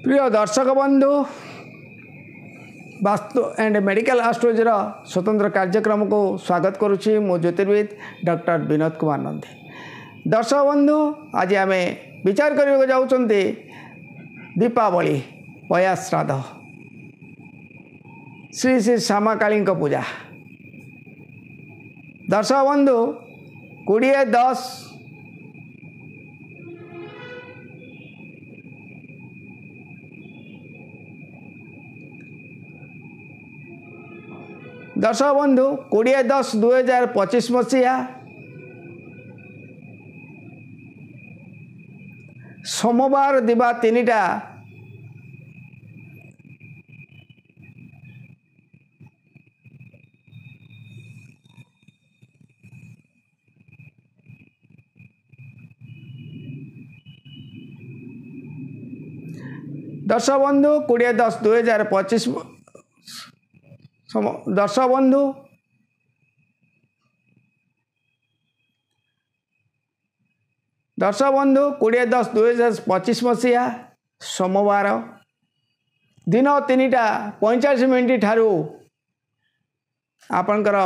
प्रिय दर्शक बंधु वास्तु एंड मेडिकल एस्ट्रोलॉजी स्वतंत्र कार्यक्रम को स्वागत करुच्ची मो ज्योतिर्विद डॉक्टर विनोद कुमार नंदी। दर्शक बंधु आज आम विचार करने जाऊँगी दीपावली पया श्राद्ध श्री श्री श्यामा काली पूजा। दर्शक बंधु 20-10 दर्शक बंधु 20-10-2025 मसीहा सोमवार दिवा 3टा दर्शक बंधु 20-10-2025 दर्शक बंधु दर्शक बंधु 20-10-2025 मसीहा सोमवार दिन 3:45 ठारू आपणकर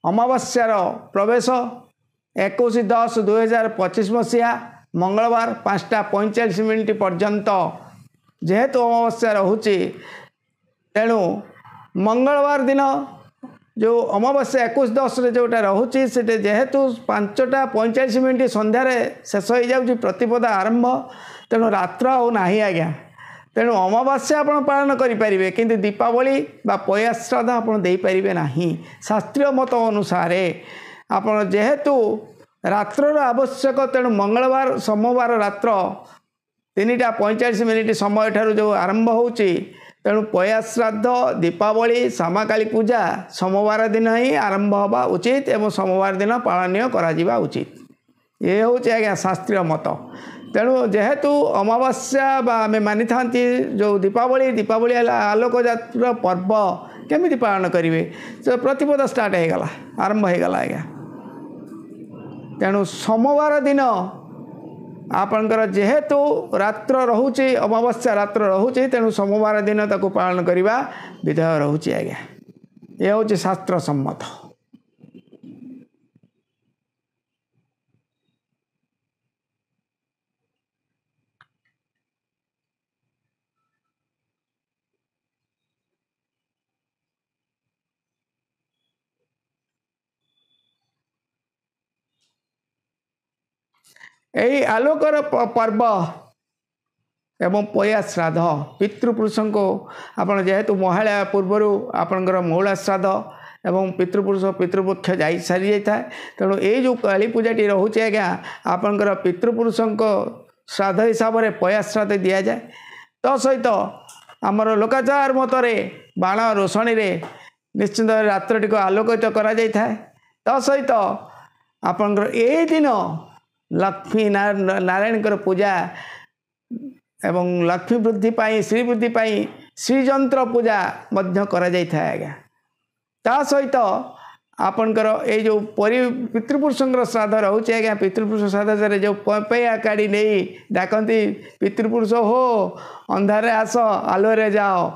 अमावस्यार प्रवेश 21-10-2025 मसीहा मंगलवार 5:45 पर्यंत जेहेतु अमावस्या रोचे तेणु मंगलवार दिन जो अमावस्या 21-10 जोटा रोचे से जेहेतु 5:45 सन्धार शेष हो जाऊँगी प्रतिपदा आरंभ तेणु रात्र आना आज्ञा तेणु अमावस्या आप पालन करेंगे किंतु दीपावली बा पया श्राद्ध आप देपारे ना। शास्त्रीय मत अनुसार आप जेहेतु रात्र आवश्यक तेणु मंगलवार सोमवार रात्र 3:45 समय ठारू जो आरंभ होची तेणु पया श्राद्ध दीपावली श्यामा काली पूजा सोमवार दिन ही आरंभ होगा उचित एवं सोमवार दिन पालनीय करा उचित। ये हूँ आज्ञा शास्त्रीय मत। तेणु जेहेतु अमावस्या आम मानी था जो दीपावली दीपावली आलोक जातर पर्व केमी पालन करेंगे तो प्रतिपदा स्टार्ट होगला आरंभ होगला आज्ञा। तेणु सोमवार दिन आपणकर जेहेतु रात्र रोचे अमावस्या रात्र रोचे तेणु सोमवार दिन ताको पालन करवा विधेय रोचे आज्ञा। ये हूँ शास्त्र सम्मत। यही आलोकर पर्व एवं पया श्राद्ध पितृपुरुष को आपड़ जेहेतु महालया पूर्वर आपणकर मौला श्राद्ध एवं पितृपुरुष पितृपक्ष जा सारी जाए तेणु ये जो काली पूजाटी रोचे आज्ञा आपणकर पितृपुरुष श्राद्ध हिसाब से पया श्राद्ध दि जाए। तो सहित आमर लोकाचार मतरे बाण रोषणी निश्चित रात्रटी को आलोकित करा तो सहित आपणकर ये दिन लक्ष्मी नारायण पूजा एवं लक्ष्मी वृद्धि पाई श्री वृद्धि पाई श्रीजंत्र पूजा मध्य करा जाय था आज्ञा। ता सहित आपणकर ये जो पितृपुरुष श्राद्ध रोचे आज्ञा पितृपुरुष श्राद्ध से जो पैया काढ़ी नहीं डाकती पितृपुरुष हो अंधारे आस आलोरे जाओ।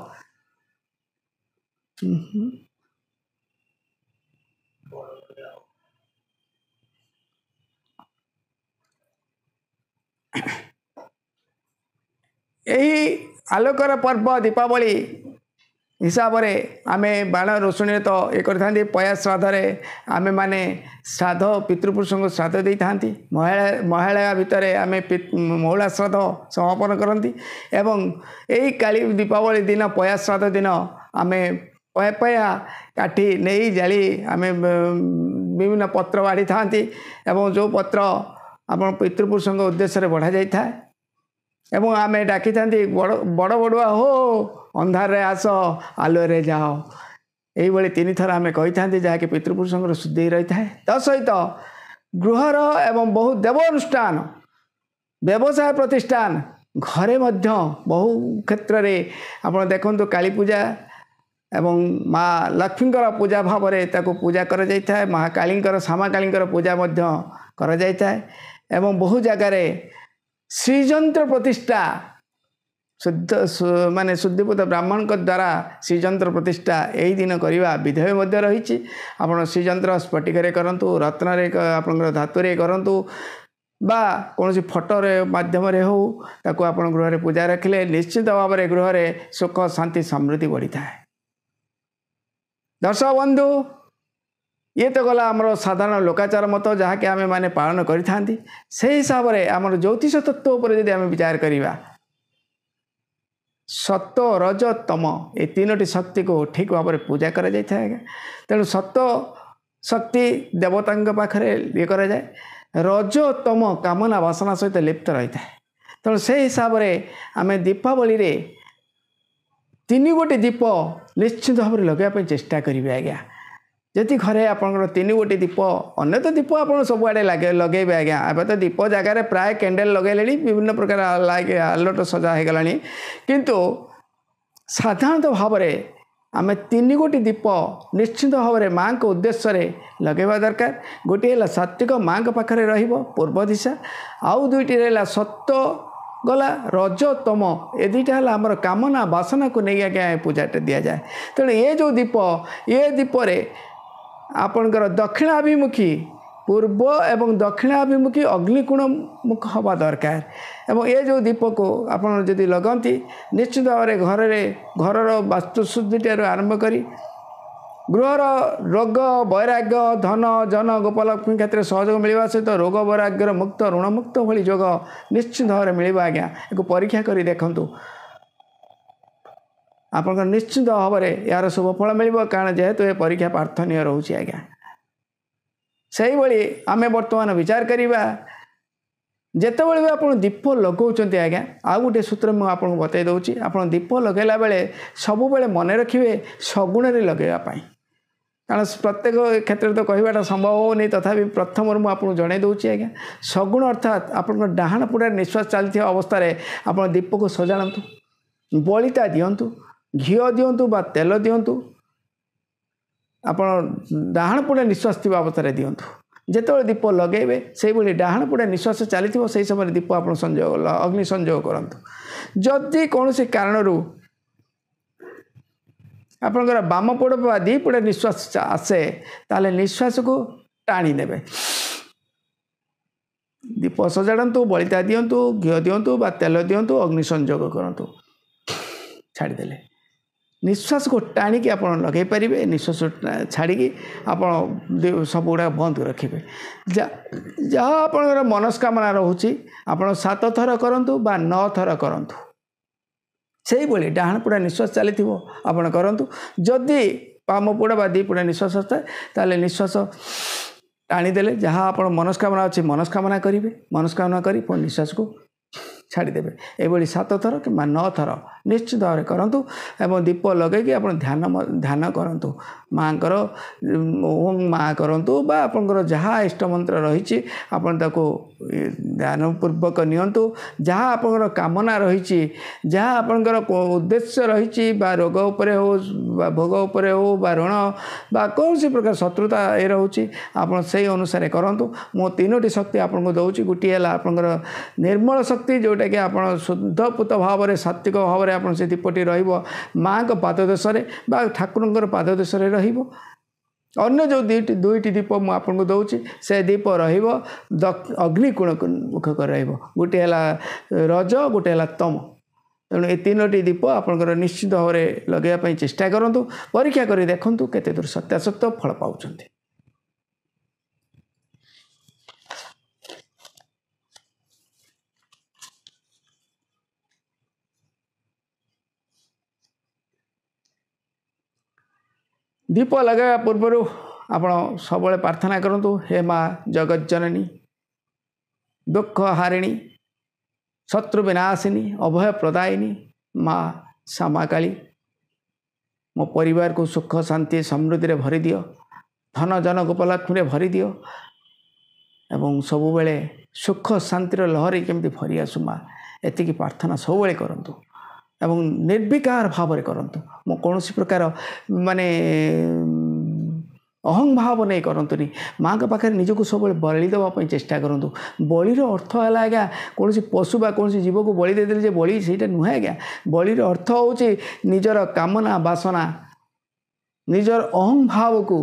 यही आलोकर पर्व दीपावली हिसाब से आम बाण रोषणी तो ये करते पया श्राद्ध आमे माने श्राद्ध पितृपुरुष को श्राद्ध दे था महालया भितर आम मौला श्राद्ध समापन करती एवं यही काली दीपावली दिन पया श्राद्ध दिन आम पया काठी नहीं जाली आम विभिन्न पत्र बाढ़ी था एवं जो पत्र आप पितृपुरुष उद्देश्य बढ़ा जाए था एवं आम डाकी था बड़ बड़ुआ हो अंधार आस आलोरे जाओ। यही 3 थर आम कही था जहाँकि पितृपुरुष शुद्धि रही है। तो सहित गृहर एवं बहुत देवानुष्ठान व्यवसाय प्रतिष्ठान घरे मध्य बहु क्षेत्र में आप देखु काली पूजा एवं माँ लक्ष्मीकर पूजा भाव में ताको पूजा करा जाय था। महाकालींकर श्यामाकालींकर पूजा मध्य करा जाय था एवं बहु जगार श्रीजंत्र प्रतिष्ठा ମାନେ ଶୁଦ୍ଧିପୂତ ବ୍ରାହ୍ମଣଙ୍କ ଦ୍ୱାରା ଶ୍ରୀଯନ୍ତ୍ର ପ୍ରତିଷ୍ଠା ଏହି ଦିନ କରିବା ବିଧେୟ ମଧ୍ୟ ରହିଛି। ଆପଣ ଶ୍ରୀଯନ୍ତ୍ର ସ୍ଫଟିକରେ କରନ୍ତୁ, ରତ୍ନରେ ଆପଣଙ୍କର ଧାତୁରେ କରନ୍ତୁ ବା କୌଣସି ଫଟୋରେ ମାଧ୍ୟମରେ ହେଉ ତାକୁ ଆପଣ ଗୃହରେ ପୂଜା ରଖିଲେ ନିଶ୍ଚିତ ଭାବରେ ଗୃହରେ ସୁଖ ଶାନ୍ତି ସମୃଦ୍ଧି ବଢ଼ିଥାଏ। ଦର୍ଶକ ବନ୍ଧୁ, ଇଏ ତ ଗଲା ଆମର ସାଧାରଣ ଲୋକାଚାର ମତ ଯାହାକି ଆମେମାନେ ପାଳନ କରିଥାନ୍ତି। ସେହି ହିସାବରେ ଆମର ଜ୍ୟୋତିଷ ତତ୍ତ୍ୱ ଉପରେ ଯଦି ଆମେ ବିଚାର କରିବା, ସତ ରଜ ତମ ଏ ତିନୋଟି ଶକ୍ତିକୁ ଠିକ୍ ଭାବରେ ପୂଜା କରାଯାଇଥାଏ ଆଜ୍ଞା। ତେଣୁ ସତ ଶକ୍ତି ଦେବତାଙ୍କ ପାଖରେ ଇଏ କରାଯାଏ, ରଜ ତମ କାମନା ବାସନା ସହିତ ଲିପ୍ତ ରହିଥାଏ। ତେଣୁ ସେହି ହିସାବରେ ଆମେ ଦୀପାବଳିରେ 3 ଗୋଟି ଦୀପ ନିଶ୍ଚିତ ଭାବରେ ଲଗାଇବା ପାଇଁ ଚେଷ୍ଟା କରିବେ ଆଜ୍ଞା। ଯଦି ଘରେ ଆପଣଙ୍କର 3 ଗୋଟି ଦୀପ, ଅନ୍ୟ ତ ଦୀପ ଆପଣ ସବୁଆଡ଼େ ଲଗାଇବେ ଆଜ୍ଞା। ଏବେ ତ ଦୀପ ଜାଗାରେ ପ୍ରାୟ କ୍ୟାଣ୍ଡେଲ୍ ଲଗାଇଲେଣି, ବିଭିନ୍ନ ପ୍ରକାର ଆଲୋଟ ସଜା ହୋଇଗଲାଣି, କିନ୍ତୁ ସାଧାରଣତଃ ଭାବରେ ଆମେ 3 ଗୋଟି ଦୀପ ନିଶ୍ଚିତ ଭାବରେ ମାଆଙ୍କ ଉଦ୍ଦେଶ୍ୟରେ ଲଗାଇବା ଦରକାର। ଗୋଟିଏ ହେଲା ସାତ୍ଵିକ ମାଆଙ୍କ ପାଖରେ ରହିବ ପୂର୍ବ ଦିଶା, ଆଉ 2ଟି ରହିଲା ସତ୍ୟ ଗଲା ରଜ ତମ, ଏ 2ଟା ହେଲା ଆମର କାମନା ବାସନାକୁ ନେଇ ଆଜ୍ଞା ପୂଜାଟା ଦିଆଯାଏ। ତେଣୁ ଏ ଯେଉଁ ଦୀପ, ଏ ଦୀପରେ ଆପଣଙ୍କର ଦକ୍ଷିଣାଭିମୁଖୀ ପୂର୍ବ ଏବଂ ଦକ୍ଷିଣାଭିମୁଖୀ ଅଗ୍ନିକୋଣ ମୁଖ ହେବା ଦରକାର। ଏବଂ ଏ ଯେଉଁ ଦୀପକୁ ଆପଣ ଯଦି ଲଗାନ୍ତି ନିଶ୍ଚିତ ଭାବରେ ଘରର ବାସ୍ତୁଶୁଦ୍ଧିଠାରୁ ଆରମ୍ଭ କରି ଗୃହର ରୋଗ ବୈରାଗ୍ୟ ଧନ ଜନ ଗୋପଲକ୍ଷ୍ମୀ କ୍ଷେତ୍ରରେ ସହଯୋଗ ମିଳିବା ସହିତ ରୋଗ ବୈରାଗ୍ୟର ମୁକ୍ତ ଋଣମୁକ୍ତ ଭଳି ଯୋଗ ନିଶ୍ଚିତ ଭାବରେ ମିଳିବ ଆଜ୍ଞା। ଏହାକୁ ପରୀକ୍ଷା କରି ଦେଖନ୍ତୁ, ଆପଣଙ୍କର ନିଶ୍ଚିତ ଭାବରେ ଏହାର ଶୁଭଫଳ ମିଳିବ, କାରଣ ଯେହେତୁ ଏ ପରୀକ୍ଷା ପ୍ରାର୍ଥନୀୟ ରହୁଛି ଆଜ୍ଞା। ସେହିଭଳି ଆମେ ବର୍ତ୍ତମାନ ବିଚାର କରିବା, ଯେତେବେଳେ ବି ଆପଣ ଦୀପ ଲଗାଉଛନ୍ତି ଆଜ୍ଞା, ଆଉ ଗୋଟିଏ ସୂତ୍ର ମୁଁ ଆପଣଙ୍କୁ ବତାଇ ଦେଉଛି। ଆପଣ ଦୀପ ଲଗାଇଲା ବେଳେ ସବୁବେଳେ ମନେ ରଖିବେ ସଗୁଣରେ ଲଗାଇବା ପାଇଁ, କାରଣ ପ୍ରତ୍ୟେକ କ୍ଷେତ୍ରରେ ତ କହିବାଟା ସମ୍ଭବ ହେଉନି, ତଥାପି ପ୍ରଥମରୁ ମୁଁ ଆପଣଙ୍କୁ ଜଣାଇ ଦେଉଛି ଆଜ୍ଞା। ସଗୁଣ ଅର୍ଥାତ୍ ଆପଣଙ୍କ ଡାହାଣ ପଟରେ ନିଶ୍ୱାସ ଚାଲିଥିବା ଅବସ୍ଥାରେ ଆପଣ ଦୀପକୁ ସଜାଡ଼ନ୍ତୁ, ବଳିତା ଦିଅନ୍ତୁ, ଘିଅ ଦିଅନ୍ତୁ ବା ତେଲ ଦିଅନ୍ତୁ, ଆପଣ ଡାହାଣ ପଟେ ନିଶ୍ୱାସ ଥିବା ଅବସ୍ଥାରେ ଦିଅନ୍ତୁ। ଯେତେବେଳେ ଦୀପ ଲଗାଇବେ ସେଇଭଳି ଡାହାଣ ପଟେ ନିଶ୍ୱାସ ଚାଲିଥିବ, ସେହି ସମୟରେ ଦୀପ ଆପଣ ଅଗ୍ନି ସଂଯୋଗ କରନ୍ତୁ। ଯଦି କୌଣସି କାରଣରୁ ଆପଣଙ୍କର ବାମ ପଟ ବା 2 ପଟେ ନିଶ୍ୱାସ ଆସେ, ତାହେଲେ ନିଶ୍ୱାସକୁ ଟାଣି ନେବେ। ଦୀପ ସଜାଡ଼ନ୍ତୁ, ବଳିତା ଦିଅନ୍ତୁ, ଘିଅ ଦିଅନ୍ତୁ ବା ତେଲ ଦିଅନ୍ତୁ, ଅଗ୍ନି ସଂଯୋଗ କରନ୍ତୁ, ଛାଡ଼ିଦେଲେ ନିଶ୍ୱାସକୁ ଟାଣିକି ଆପଣ ଲଗାଇ ପାରିବେ। ନିଶ୍ୱାସ ଛାଡ଼ିକି ଆପଣ ସବୁଗୁଡ଼ାକ ବନ୍ଦ ରଖିବେ। ଯାହା ଆପଣଙ୍କର ମନସ୍କାମନା ରହୁଛି ଆପଣ 7 ଥର କରନ୍ତୁ ବା 9 ଥର କରନ୍ତୁ। ସେଇଭଳି ଡାହାଣ ପଟେ ନିଶ୍ୱାସ ଚାଲିଥିବ ଆପଣ କରନ୍ତୁ। ଯଦି ବାମ ପଟେ ବା 2 ପଟେ ନିଶ୍ୱାସ ଆସିଥାଏ, ତାହେଲେ ନିଶ୍ୱାସ ଟାଣିଦେଲେ ଯାହା ଆପଣ ମନସ୍କାମନା ଅଛି ମନସ୍କାମନା କରିବେ, ମନସ୍କାମନା କରି ପୁଣି ନିଶ୍ୱାସକୁ ଛାଡ଼ିଦେବେ। ଏଭଳି 7 ଥର କିମ୍ବା 9 ଥର ନିଶ୍ଚିତ ଭାବରେ କରନ୍ତୁ ଏବଂ ଦୀପ ଲଗାଇକି ଆପଣ ଧ୍ୟାନ କରନ୍ତୁ। ମାଆଙ୍କର ଓମ୍ ମା କରନ୍ତୁ ବା ଆପଣଙ୍କର ଯାହା ଇଷ୍ଟମନ୍ତ୍ର ରହିଛି ଆପଣ ତାକୁ ଧ୍ୟାନପୂର୍ବକ ନିଅନ୍ତୁ। ଯାହା ଆପଣଙ୍କର କାମନା ରହିଛି, ଯାହା ଆପଣଙ୍କର ଉଦ୍ଦେଶ୍ୟ ରହିଛି, ବା ରୋଗ ଉପରେ ହେଉ ବା ଭୋଗ ଉପରେ ହେଉ ବା ଋଣ ବା କୌଣସି ପ୍ରକାର ଶତ୍ରୁତା ରହୁଛି, ଆପଣ ସେହି ଅନୁସାରେ କରନ୍ତୁ। ମୁଁ 3ଟି ଶକ୍ତି ଆପଣଙ୍କୁ ଦେଉଛି। ଗୋଟିଏ ହେଲା ଆପଣଙ୍କର ନିର୍ମଳ ଶକ୍ତି, ଯେଉଁଟାକି ଆପଣ ଶୁଦ୍ଧପୂତ ଭାବରେ ସାତ୍ଵିକ ଭାବରେ ଆପଣ ସେ ଦୀପଟି ରହିବ ମାଆଙ୍କ ପାଦଦେଶରେ ବା ଠାକୁରଙ୍କର ପାଦଦେଶରେ ରହିବ। ଅନ୍ୟ ଯେଉଁ 2ଟି ଦୀପ ମୁଁ ଆପଣଙ୍କୁ ଦେଉଛି, ସେ ଦୀପ ରହିବ ଅଗ୍ନିକୋଣ ମୁଖକ ରହିବ। ଗୋଟିଏ ହେଲା ରଜ, ଗୋଟିଏ ହେଲା ତମ। ତେଣୁ ଏ 3ଟି ଦୀପ ଆପଣଙ୍କର ନିଶ୍ଚିତ ଭାବରେ ଲଗାଇବା ପାଇଁ ଚେଷ୍ଟା କରନ୍ତୁ। ପରୀକ୍ଷା କରି ଦେଖନ୍ତୁ କେତେ ଦୂର ସତ୍ୟାସତ୍ୟ ଫଳ ପାଉଛନ୍ତି। ଦୀପ ଲଗାଇବା ପୂର୍ବରୁ ଆପଣ ସବୁବେଳେ ପ୍ରାର୍ଥନା କରନ୍ତୁ, ହେ ମା ଜଗଜ୍ଜନନୀ, ଦୁଃଖ ହାରିଣୀ, ଶତ୍ରୁ ବିନାଶିନୀ, ଅଭୟ ପ୍ରଦାୟିନୀ ମା ଶ୍ୟାମାକାଳୀ, ମୋ ପରିବାରକୁ ସୁଖ ଶାନ୍ତି ସମୃଦ୍ଧିରେ ଭରିଦିଅ, ଧନ ଜନ ଗୋପଲକ୍ଷ୍ମୀରେ ଭରିଦିଅ ଏବଂ ସବୁବେଳେ ସୁଖ ଶାନ୍ତିର ଲହରୀ କେମିତି ଭରି ଆସୁ ମା, ଏତିକି ପ୍ରାର୍ଥନା ସବୁବେଳେ କରନ୍ତୁ ଏବଂ ନିର୍ବିକାର ଭାବରେ କରନ୍ତୁ। ମୁଁ କୌଣସି ପ୍ରକାର ମାନେ अहं भाव नहीं करतुनि माँ के पाखे निजक सब बलि देवाई चेष्टा करूँ बलिर अर्थ है आज्ञा कौन पशु बा कौन जीव को बलि देदेले बलि से नुहे आज्ञा बलिर अर्थ हूँ निजर कामना बासना निजर अहं भाव को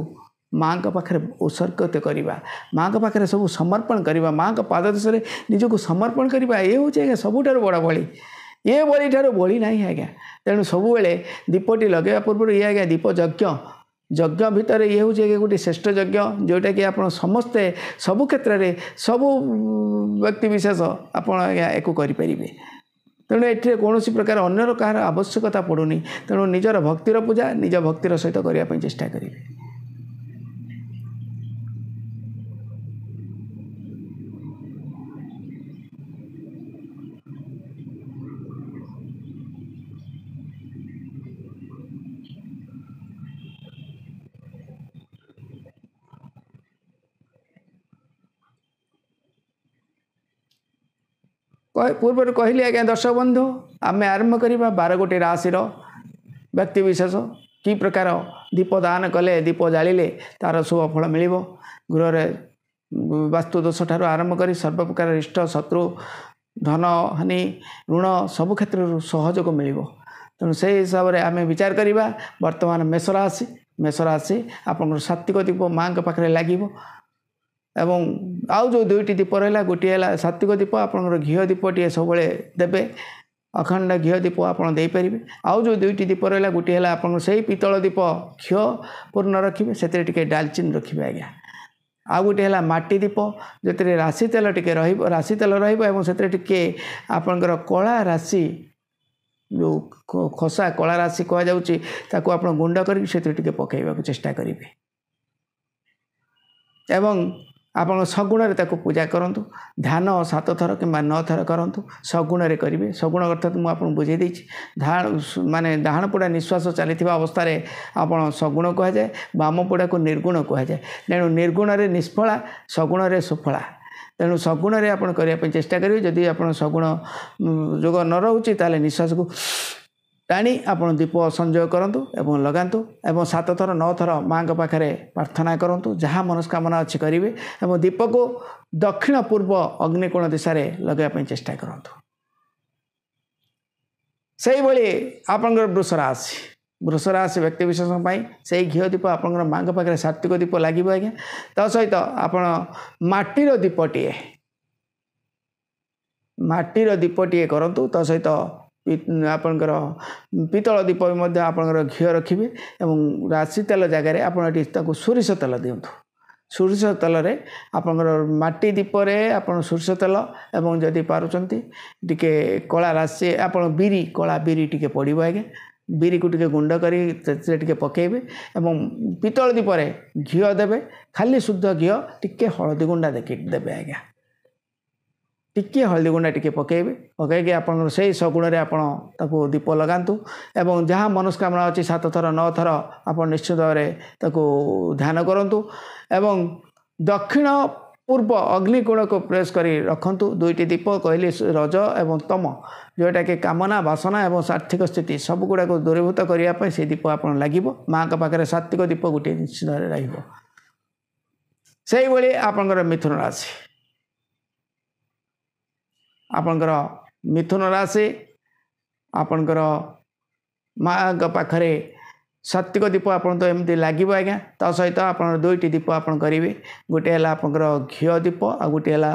माँ के पाखे उत्सर्गित करवा माँ के पाखे सब समर्पण करवा माँ के पाददेश निजक समर्पण करवा ये हूँ आज्ञा सबुठार बड़ बलि ये बलि ठार बलि ना आज्ञा तेणु सबुबले दीपटी लगे पूर्व ये आज्ञा दीप यज्ञ भितर ये हूँ गोटे श्रेष्ठ यज्ञ जोटा कि आप समस्ते सबु क्षेत्र में सबु व्यक्ति विशेष आपड़ आज्ञा एक करें तेणु ये कौन प्रकार अन्यर कहार आवश्यकता पड़ूनी तेणु निजर भक्तिर पूजा निज भक्तिर सहित करने चेष्टा करेंगे। पूर्व कहली आज्ञा दर्शक बंधु आम आरंभ करवा 12 गोटी राशि व्यक्ति विशेष कि प्रकार दीप दान कले दीप जालिले तार शुभ फल मिल गृह वास्तु दोष ठार आरंभ कर सर्व प्रकार इष्ट शत्रु धन हानि ऋण सबु क्षेत्र सहयोग मिल तेणु से हिसाब से आम विचार करवा वर्तमान मेष राशि आप सात्विक दीप माँ के पाखे लगे एवं आउ जो दुईटी दीप रहा गोटे है सात्विक दीप आपंकर घी दीपटे सब देवे अखंड घी दीप आपरे आउ जो दुईटी दीप रहा गोटे है आप पितल दीप घी पूर्ण रखिए से डालचिन रखिए आज्ञा आउ गोटे है माटी दीप जो राशि तेल टे राशि तेल रे आपंकर कला राशि जो खसा कला राशि कहु आप गुंड कर पकड़ चेष्टा करेंगे एवं आप सगुण पूजा करूँ ध्यान 7 थर कि 9 थर करूँ सगुण करेंगे सगुण अर्थात मुझे बुझे माने डाहाण पोड़ा निश्वास चली अवस्था आप सगुण कहुए बाम पोड़ा को निर्गुण कहुए तेणु निर्गुण निष्फला सगुण सुफला तेणु सगुण आप करने चेष्टा करेंगे जदि आप सगुण जोग न रोचे ताले निश्वास को टाणी आप दीप संजोग करूँ एवं लगातु एवं 7 थर 9 थर माँ के पाखे प्रार्थना करूँ जहाँ मनस्कामना अच्छी करेंगे एवं दीप को दक्षिण पूर्व अग्निकोण दिशा लगे चेष्टा करूँ से आपंकर वृष राशि व्यक्ति विशेष से घी दीप आप माँ के पाखे सात्विक दीप लगे आज्ञा ता सहित आप माटीर दीपटे करूँ ता सहित आपणकर पितल दीप आपणकर घी रखिए एवं राशि तेल जगार आप सोरिष तेल दिंतु सोरिष तेल रे आपणकर माटी दीपरे आप सोरिष तेल एवं जदि पारुचंती टिके कला राशि आप बिरी कला बिरी टिके पड़ो आज्ञा बिरी को टिके गुंड करी पकेबे एवं पितल दीपरे घी देवे खाली शुद्ध घी टिके हलदी गुंडा देवे आज्ञा टिके हल्दी गुंडा टिके पकेबे पकईके आप सगुण आप दीप लगातु एवं जहाँ मनस्कामना अच्छी 7 थर 9 थर आप निश्चित भाव में ध्यान करूँ एवं दक्षिण पूर्व अग्निकोण को प्रेस कर रखु दुईटी दीप कहली रज एवं तम जोटा कि कामना बासना एवं आर्थिक स्थिति सब गुड़ा को दूरीभूत करने से दीप आप लगे माँ के पाखे सात्विक दीप गोटे निश्चित रही आपंकर मिथुन राशि आपंकर मिथुन राशि आपंकर माँ के पाखे सात्विक दीप आप तो एमती लगे आज्ञा ता सहित आप दुईटी दीप आप करेंगे गोटे है आपंकर घी दीप आ गोटे है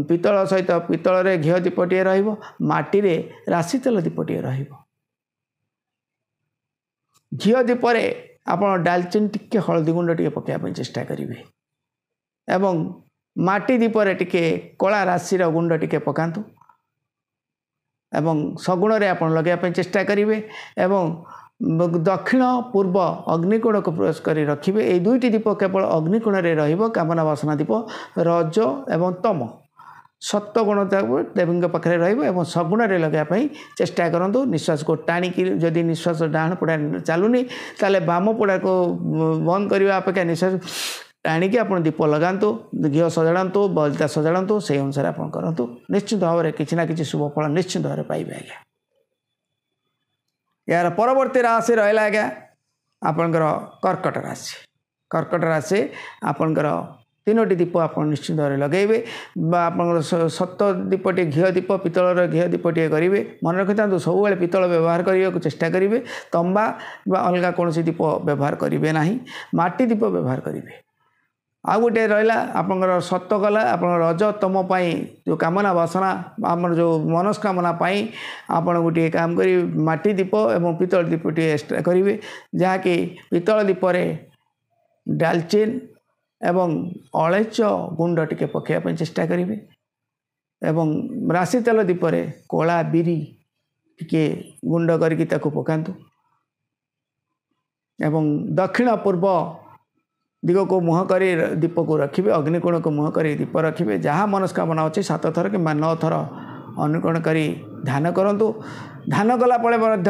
पितल सहित पितल रे घी दीपटे रटी राशि तेल दीपटे रही घी दीपरे आप डालचिन टिके हलदी गुंड टे पकाइवाई चेष्टा करेंगे एवं माटी दीपरे टिके कला राशि गुंड टिके पकातु एवं सगुण आप लगे चेष्टा करेंगे एवं दक्षिण पूर्व अग्निकोण को प्रवेश कर रखिए ये दुईटी दीप केवल अग्निकोण में कामना वासना दीप रज एवं तम सत्वगुण देवी पाखे रही सगुण लगे चेष्टा करूँ निश्वास को टाणिक जदि निश्वास डाण पोड़ा चलुनी ताले बाम पोड़ा को बंद करने अपेक्षा निश्वास टाणिकी आप दीप लगातु घी सजाड़ू बलिता सजाड़ू से अनुसार आप करूँ निश्चित भाव में किसी ना कि शुभ फल निश्चित भाव में पाइबे आज्ञा। यार परवर्ती राशि रहा आज्ञा आपंकर कर्कट राशि कर्कट राशि आपणकर 3टी दीप आप निश्चित भाव लगे आप सत दीपटे घी दीप पितलर घी दीपटे करेंगे मन रखी था सब पितल व्यवहार करने को चेष्टा करेंगे तंबा अलग कौन दीप व्यवहार करेंगे ना माटी दीप व्यवहार करेंगे आ गोटे रहा आपंकर सत कला आप रज तम जो कामना वासना आम जो मनस्कामना आप गोटे काम कर माटी दीप और पितल दीपटे एक्सट्रा करेंगे जहाँकि पितल दीपर डालचिन एवं अलैच गुंड टिके पकाइवाई चेष्टा करेंगे एवं राशि तेल दीपर कला बिरी टिके गुंड करके पकातु एवं दक्षिण पूर्व दिग को मुह कर दीप को रखिए अग्निकोण को मुह कर दीप रखिए जहाँ मनस्कामना अच्छे 7 थर कि 9 थर अनुकोण कर ध्यान करूँ ध्यान कलापर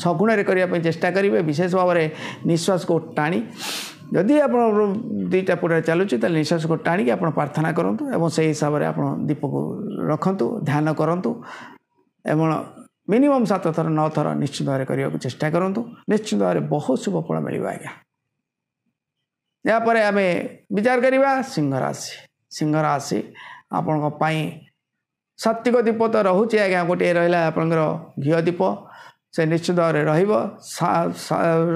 सगुण करने चेष्टा करेंगे विशेष भाव में निश्वास को टाणी जदि आप 2टा पुरा चलुची तो निश्वास को टाणी आप प्रार्थना करूँ और से हिसाब से आप दीप को रखु ध्यान करूँ एवं मिनिमम 7 थर 9 थर निश्चित भाव करने को चेष्टा करूँ निश्चित भाव में बहुत शुभ फल मिल आज्ञा यापर आम विचार करवा सिंह राशि आपण सात्विक दीप तो रोचे आज्ञा गोटे रहा आपंकर घी दीप से निश्चित भाव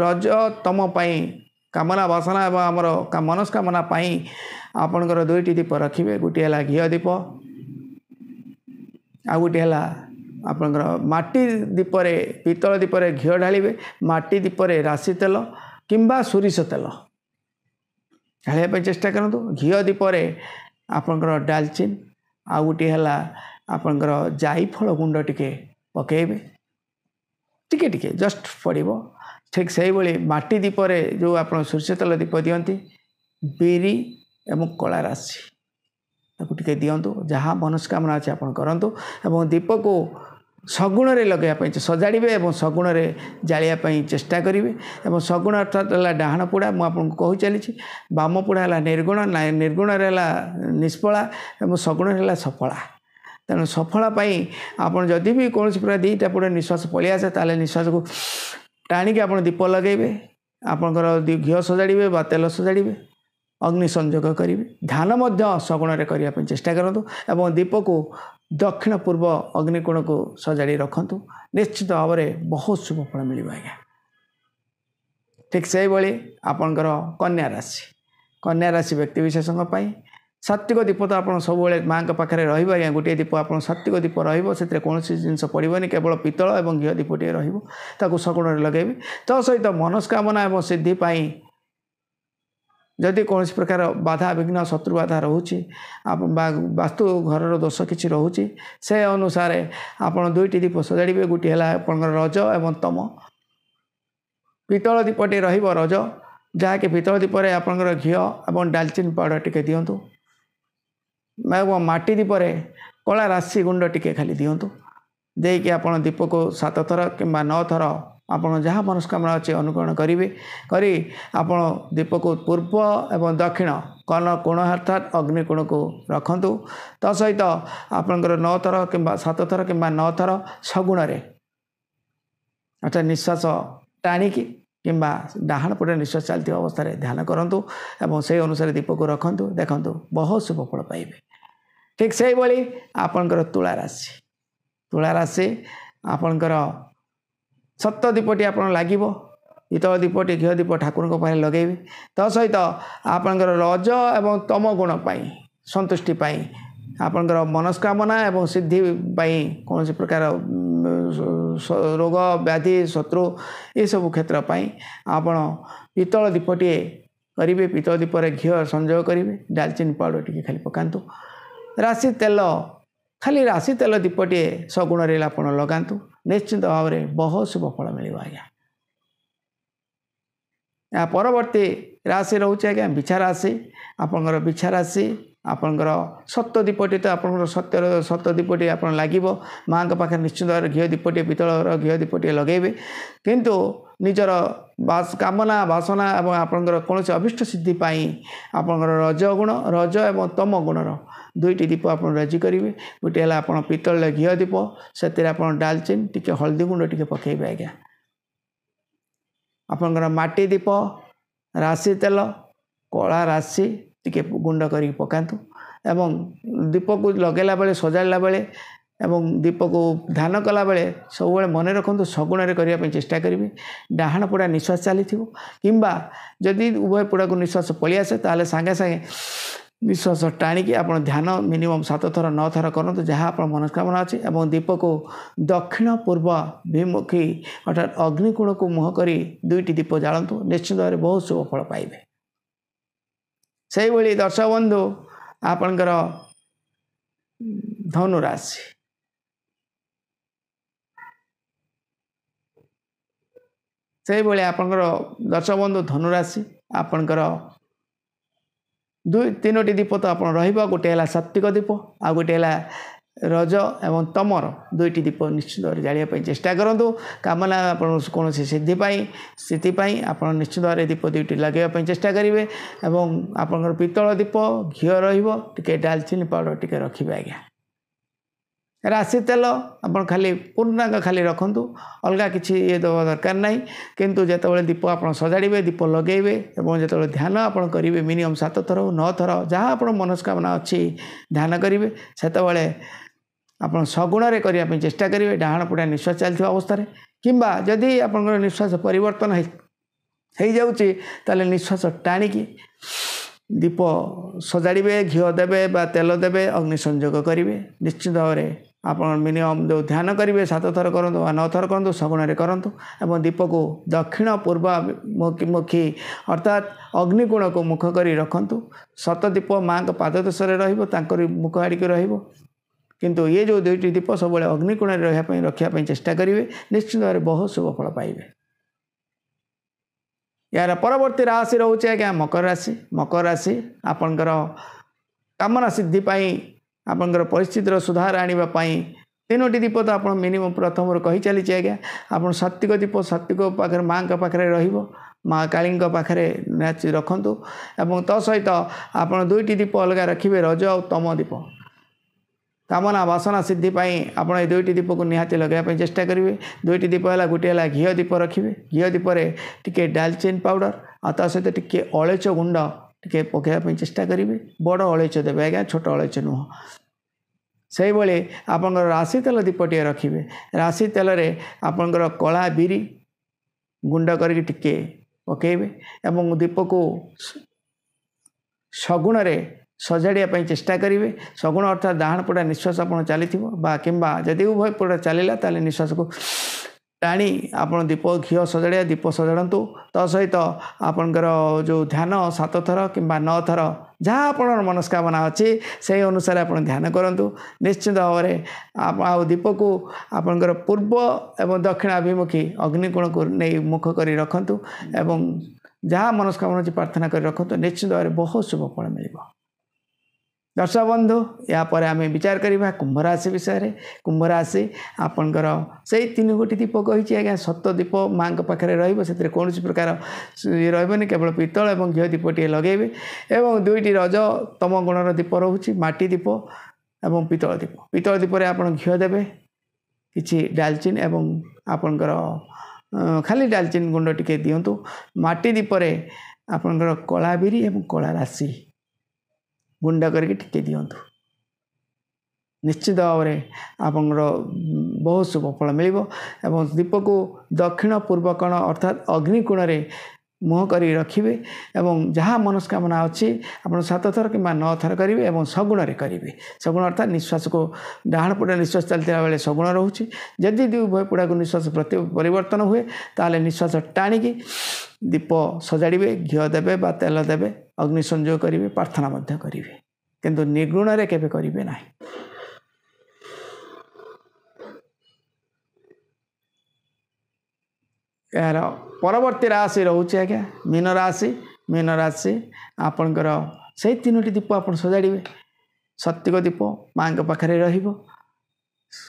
रज तम कामना वासना एवं आमर मनस्कामना आपणकर 2टी दीप रखिए गोटे है घी दीप आ गोटे है आपणकर माटी दीपर पितल दीपर घी ढालिबे माटी दीपर राशि तेल किंबा सोरिष तेल ढालिया चेष्टा करूँ घी दीपर आपणकर डालचिन आ गोटे है आपणकर जायफल गुंड टिके पकेबे टिके टिके जस्ट पड़ो ठीक से ही माटी दीपर जो आप सोरिष तेल दीप दियंती बिरी एवं कला राशि ताकू टिके दिंतु जहाँ मनस्कामना अच्छे आप करूँ एवं दीप को सगुण लगे सजाड़े और सगुण जालियापाई चेष्टा करेंगे और सगुण अर्थात है डाहाण पोड़ा मुझे कही चली बाम पोड़ा है निर्गुण निर्गुण निष्फला और सगुण है सफला तेणु सफलापाई आप जदि भी कौन प्रकार 2टा पोड़ा निश्वास पलि आसे ताले निश्वास को टाणी आप दीप लगे आपंकर घी सजाड़े बा तेल सजाड़े अग्नि संयोग करेंगे ध्यान सगुण करने चेष्टा करूँ और दीप को दक्षिण पूर्व अग्निकोण को सजाड़ी रखु निश्चित भाव में बहुत शुभ फल मिल आज्ञा ठीक से आपणकर कन्या राशि व्यक्ति विशेषों सात्विक दीप तो आप सब माँ के पाखे रहा गोटे दीप आप सात्विक दीप रोसे जिनस पड़ोनी केवल पितल और घी दीपटे रहा सगुण लगे तो सहित मनस्कामना और सिद्धिपाई जदि कौन प्रकार बाधा विघ्न शत्रु बाधा रोचे वास्तु घर दोष किसी रोचे से अनुसार आप 2टी दीप सजाड़े गोटे है आपंकर रज एवं तम पितल दीपटे रज जहाँकि पितल दीपर आपंकर घी और डालचिन पाउडर टिके दिंतु माटी दीपर कला राशि गुंड टिके खाली दिंतु देकी आप दीप को 7 थर कि 9 थर आप जहाँ मनस्कामना अच्छे अनुकरण करेंगे करी आप दीप को पूर्व एवं दक्षिण कर्ण कोण अर्थात अग्निकोण को रखु तो सहित आपंकर 9 थर कि 7 थर कि 9 थर सगुण अर्थात निश्वास टाणिकी कि डाहाण पटे निश्वास चलती अवस्था ध्यान करूँ और से अनुसार दीप को रखु देखु बहुत शुभ फल पाइबे ठीक से ही आपंकर तुला राशि आपंकर सत दीपटी आप लगे पितल दीपटी घी दीप ठाकुर पाखे लगे तो सहित आपंकर रज एवं तम गुण संतुष्टि आपंकर मनस्कामना और सिद्धि कौन प्रकार रोग व्याधि शत्रु ये सब क्षेत्र आप पितल दीपटे करेंगे पितल दीपर घी संयोग करेंगे डालचिन पाउडर टी खाली पकातु राशि तेल खाली राशि तेल दीपटे सगुण आप लगातु निश्चित भाव में बहुत शुभ फल मिल आज्ञा या परवर्ती राशि रोचे आज्ञा बिछा राशि आपंकर बिछा राशि आपंकर सत दीपटी तो आपंकर सत दीपटी आप लगे माँ के पाखे निश्चित भाव घी दीपटे पितल घी दीपटे लगेबे किंतु निजर कामना वासना और आपंकर कौन अभिष्ट सिद्धि आपंकर रज एवं तम गुणर 2टी दीप आप रजी करेंगे गोटे है आप पितल घी दीप से डालचिन टी हल्दी गुंड टी पकेबे आज्ञा आपंकर माटी दीप राशि तेल कला राशि टिके गुंड करी पकातु एवं दीप को लगेला बेले सजाड़ा बेले एवं दीप को ध्यान कला बेले सब मन रखु सगुण करने चेष्टा करेंगे डाहाण पुड़ा निश्वास चली किंबा जदि उभय पुड़ा को निश्वास पलि आसे ताले सांगे सांगे निश्वास टाणिकी आप ध्यान मिनिमम 7 थर 9 थर करूँ जहाँ आप मनस्कामना अच्छी और दीप को दक्षिण पूर्व विमुखी अर्थात अग्निकोण को मुह कर 2टी दीप जालतु निश्चित भाव बहुत शुभ फल पाइबे। से भाई दर्शक बंधु आपणकर धनु राशि से भाई आपणकर दर्शक बंधु धनु राशि आपणकर 2-3टी दीप तो आप रोटे है सात्विक दीप आ गोटे है रज एवं तमर 2टी दीप निश्चित भाव जालिया चेष्टा करूँ कामना कौन सिद्धिपाई स्थिति आप निश्चित भाव दीप 2टी लगे चेष्टा करेंगे एवं आपंकर पितल दीप घी रे डालचीनी पाउडर टी रखिए आज्ञा राशि तेल आप खाली पूर्णांग खाली रखु अलग किसी ये दवा दरकार ना किंतु जिते दीप आप सजाड़े दीप लगेबे और जो ध्यान आप करेंगे मिनिमम 7 थर 9 थर जहाँ आप मनस्कामना अच्छी ध्यान करेंगे सेतबले आप सगुण करने चेष्टा करेंगे डाहाण पुड़ा निश्वास चलती अवस्था किंबा जदि आप निश्वास परिवर्तन हो जाऊे निश्वास टाणिकी दीप सजाड़े घी देवे बा तेल देवे अग्नि संयोग करेंगे निश्चित भाव आप मिनिमम जो ध्यान करेंगे 7 थर करूँ 9 थर करूँ सगुण करूँ और दीप को दक्षिण पूर्व मुखी अर्थात अग्निकोण को मुख कर रखु सत दीप माँ का पाददेश मुख आड़क किंतु ये जो 2टी दीप सब अग्निकोण रखापी चेष्टा करेंगे निश्चित भाव बहुत शुभ फल पाइबे। यार परवर्ती राशि रोचे आज्ञा मकर राशि आपणकर कामना सिद्धिपाई आपंकर परिस्थितिर सुधार आने 3टी दीप तो आप मिनिमम प्रथम कही चली आज्ञा आप सात्विक दीप सात्विक पाखे माँ का पाखे माँ काली पाखे रखु और तो सहित आप 2टी दीप अलग रखिए रज और तम दीप कामना वासना सिद्धिपाई आप 2टी दीप को निहाती लगाइए चेष्टा करेंगे 2टी दीप है गोटे है घी दीप रखिए घी दीपरे टिके डालचीन पाउडर आ सहित टिके अलैच गुंड टिके पकाइवाई चेष्टा करेंगे बड़ अलैच देवे आज्ञा छोट अलैच नुह से भाई आप राशि तेल दीपटे रखिए राशि तेल आपंकर कला बिरी गुंड करके पकेबे एवं दीप को सगुण सजाड़िया चेष्टा करेंगे सगुण अर्थात डाहाण पुड़ा निश्वास आप चली किंबा जदि उभय पुड़ा चलला ताले निश्वास को टाणी आप दीप घी सजाड़िया दीप सजाड़ू तो सहित आपंकर जो ध्यान 7 थर कि 9 थर जहाँ आप मनस्कामना अच्छी से अनुसार आप ध्यान करूँ निश्चित भाव में आप दीप को आपंकर पूर्व एवं दक्षिणाभिमुखी अग्निकोण को नहीं मुख कर रखु एवं जहाँ मनस्कामना प्रार्थना कर रखु निश्चित भाव में बहुत शुभ फल मिल। दर्शक बंधु यापर आम विचार करवा कुंभ राशि विषय कुंभ राशि आपणकर से 3 गोटी दीप कही आज्ञा सत दीप माँ पाखे रोन प्रकार रही केवल पितल और घी दीपटे लगेबे एवं 2टी रज तम गुणर दीप रोचे माटी दीप एवं पितल दीपर आप घी देवे कि डालचीन एवं आपणकर खाली डालचीन गुंड टिके दिंतु माटी दीपरे आपणकर कला बिरी एवं कला राशि गुंडा करके टिके दिंतु निश्चित भाव में आप बहुत शुभ फल मिल एवं दीप को दक्षिण पूर्व कोण अर्थात अग्निकोण रे मुह कर रखिए एवं जहाँ मनस्कामना अच्छी आप 7 थर कि 9 थर करेंगे और सगुण करेंगे सगुण अर्थात निश्वास को डाहाण पुड़ा निश्वास चलता बेले सगुण रोचे जदि उभय पुड़ा को निश्वास प्रति परिवर्तन हुए ताले निश्वास टाणिकी दीप सजाड़े घी देवे बा तेल देवे अग्नि संयोग करेंगे प्रार्थना करेंगे किंतु निर्गुण रे केबे करेंगे ना। यार परवर्ती राशि रोचे आज्ञा मीन राशि आपणकर से 3टी दीप आप सजाड़े सात्विक दीप माँ के पाखे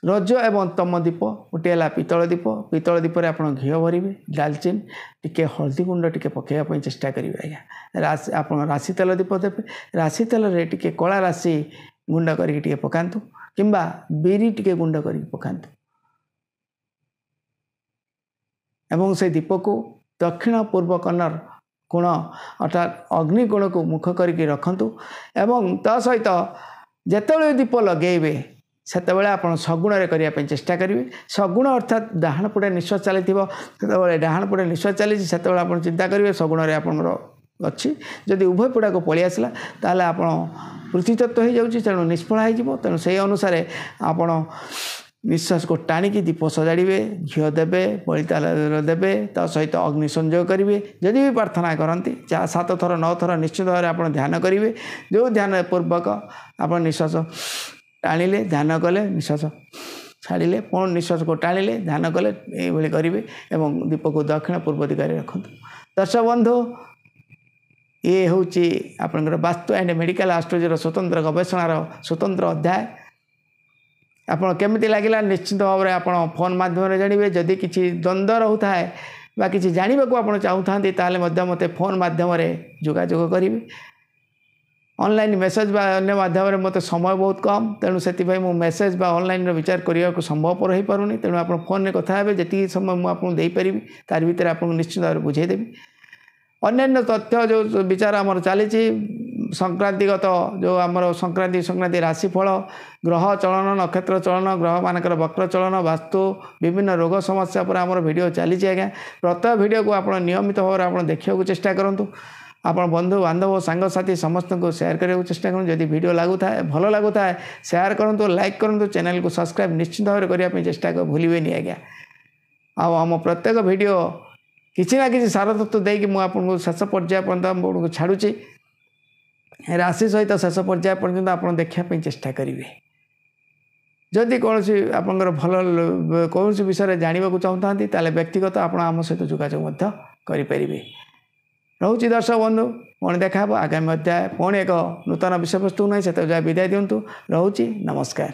रज एवं तम दीप गोटे है पितल दीपर आप घी भरवे डालचीन टिके हल्दी गुंड टिके पकाइवाई चेष्टा करेंगे आज्ञा राशि आप राशि तेल दीप देवे राशि तेल रे टिके कला राशि गुंड करके पकातु किंबा बिरी टिके गुंड करके पकातु एवं से दीप को दक्षिण पूर्व कर्नर गुण अर्थात अग्नि गुण को मुख करके रखंतु एवं ता सहित जेतेबेले दीप लगेबे सेतेबेले आपण सगुण रे करिया पे चेष्टा करिवे सगुण अर्थात डाहाण पटे निश्वास चलीथिबो सेतेबेले डाहाण पटे निश्वास चली सेतेबेले आपण चिंता करिवे सगुण रे आपणर अच्छी जदि उभय पड़ा को पलि आसला ताले आपण पृथ्वी तत्व हो जाउची तेणु निष्फल हो जिवो तेणु से अनुसार आपण निश्वास को टाणिकी दीप सजाड़े घी देवे बलिताल देवे ता सहित अग्नि संयोग करेंगे जदि भी प्रार्थना करती 7 थर 9 थर निश्चित भाव आप ध्यान करेंगे जो ध्यान पूर्वक आप निश्वास टाणिले ध्यान कले निश्वास छाड़िले पुणी निश्वास को टाणिले ध्यान कले ये करेंगे एवं दीप को दक्षिण पूर्व दिगरे रखु दर्शक बंधु ये हूँ आपंकर वास्तु एंड मेडिकल एस्ट्रोलॉजी स्वतंत्र गवेषणार स्वतंत्र अध्याय आपन केमिति लागिला निश्चित भाव में आप फोन माध्यम जानवे जदि किसी द्वंद्व रोता है बा किसी जानवा को आप चाहूँ ताले मत फोन माध्यम जोगाजोग करेंगे ऑनलाइन मेसेज बा अन्य माध्यम मत समय बहुत कम तेणु से मु मेसेज बा ऑनलाइन विचार करने को संभव हो पारुनी तेणु आप फोन में कथा हे जी समय मुझे देपारी तार भर आपको निश्चित भाव बुझेदेवी अन्य तथ्य जो विचार आमर चली संक्रांतिगत जो आमर संक्रांति राशिफल ग्रह चलन नक्षत्र चलन ग्रह मानकर वक्र चलन वास्तु विभिन्न रोग समस्या पर आमर वीडियो चली आज्ञा प्रत्येक वीडियो को आप नियमित भाव में आप देखा चेष्टा करूँ आपण बंधु बांधव सांगसाथी समस्त को शेयर करने को चेष्टा करूँ जदि वीडियो लगुता है भल लगुता है शेयर करूँ लाइक करूँ चैनल को सब्सक्राइब निश्चित भाव में करने चेष्टा कर भूलें आज्ञा आम प्रत्येक वीडियो किसी ना किसी सार तत्व देकी मुझे शेष पर्याय पर्यटन छाड़ुची राशि सहित शेष पर्याय पर्यटन आप देखापी चेष्टा करेंगे जदि कौन आपंकर भल कौन विषय जानवा चाहूँ ताले व्यक्तिगत आप आम सहित जोगाजोग करें रोचे दर्शक बंधु पुणी देखा आगामी अध्याय पुणी एक नूतन विषय वस्तु नहीं से विदाय दिंतु रोचे नमस्कार।